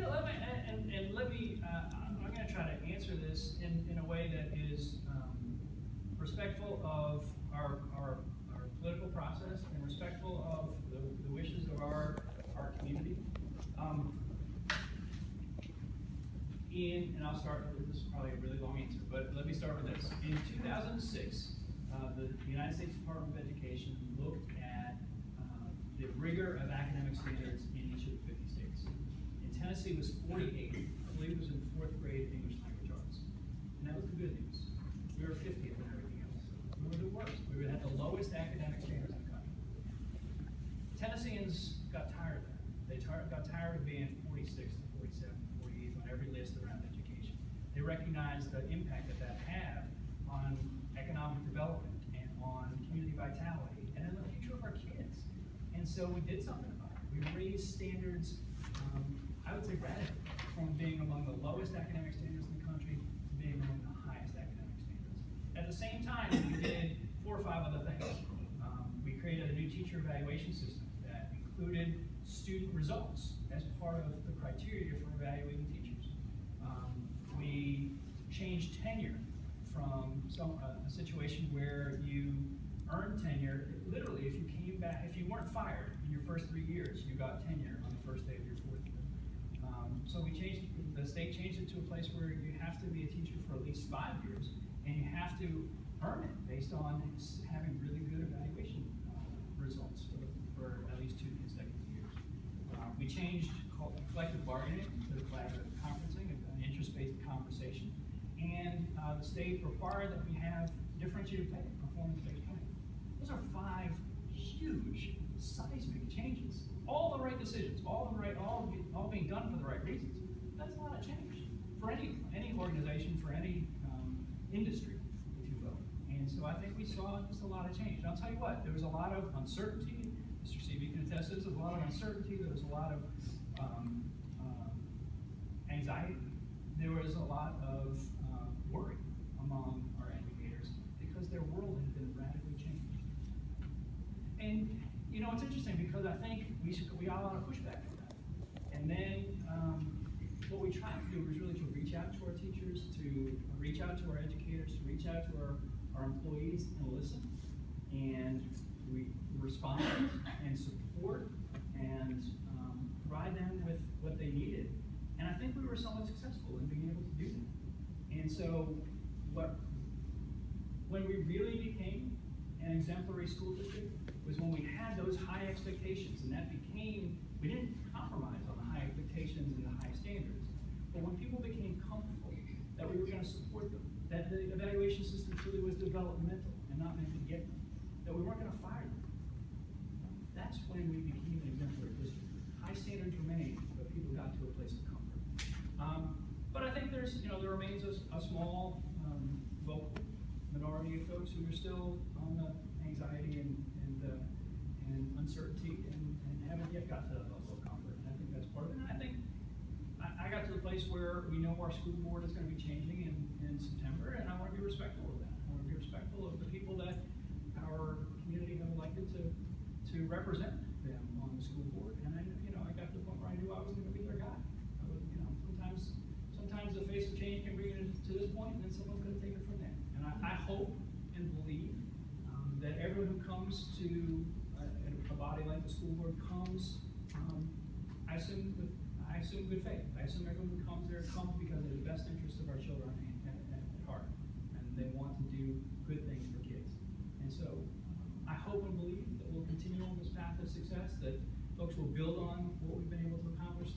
let me, I'm going to try to answer this in a way that is respectful of our political process and respectful of the wishes of our community. And I'll start with this, is probably a really long answer, but let me start with this. In 2006, the United States Department of Education looked at the rigor of academic standards in each of the 50 states. In Tennessee, it was 48. I believe it was in 4th grade English language arts. And that was the good news. We were 50th in everything else. We were the worst. We had the lowest academic standards in the country. Tennesseans got tired of that. They got tired of being 46th, 47th, 48th on every list around education. They recognized the impact that had on economic development and on community vitality and in the future of our kids. And so we did something about it. We raised standards, I would say radically, from being among the lowest academic standards in the country to being among the highest academic standards. At the same time, we did 4 or 5 other things. We created a new teacher evaluation system that included student results as part of the criteria for evaluating teachers. We changed tenure from a situation where you earned tenure. Literally, if you came back, if you weren't fired in your first 3 years, you got tenure on the first day of your 4th year. So the state changed it to a place where you have to be a teacher for at least 5 years, and you have to earn it based on having really good evaluation results for at least 2 consecutive years. We changed collective bargaining to collaborative conferencing, an interest-based conversation, and the state required that we have differentiated pay, performance-based pay. Those are 5 huge, seismic changes. All the right decisions, all being done for the right reasons. That's a lot of change for any organization, for any industry, if you will. And so I think we saw just a lot of change. And I'll tell you what, there was a lot of uncertainty. Mr. Seavey can attest, there was a lot of uncertainty. There was a lot of anxiety. There was a lot of worry among our educators because their world had been radically changed. And you know, it's interesting because I think we got a lot of pushback from that. And then what we tried to do was really to reach out to our teachers, to reach out to our educators, to reach out to our employees and listen. And we respond and support and provide them with what they needed. And I think we were somewhat successful in being able to do that. And so when we really became an exemplary school district was when we had those high expectations, and that became, we didn't compromise on the high expectations and the high standards, but when people became comfortable that we were going to support them, that the evaluation system truly was developmental and not meant to get them, that we weren't going to fire them, that's when we became an exemplary district. High standards remained, but people got to a place of comfort. But I think there remains a small vocal minority of folks who are still on the anxiety and uncertainty and haven't yet got to that level of comfort. And I think that's part of it. And I think I got to the place where we know our school board is going to be changing in September, and I want to be respectful of that. I want to be respectful of the people that our community have elected to represent them on the school board. And I got to the point where I knew I was going to be their guy. Sometimes the face of change can bring it to this point, and then someone's going to take it from there. And I hope and believe that everyone who comes to a body like the school board comes, I assume good faith. I assume everyone who comes there comes because of the best interest of our children at heart, and they want to do good things for kids. And so I hope and believe that we'll continue on this path of success, that folks will build on what we've been able to accomplish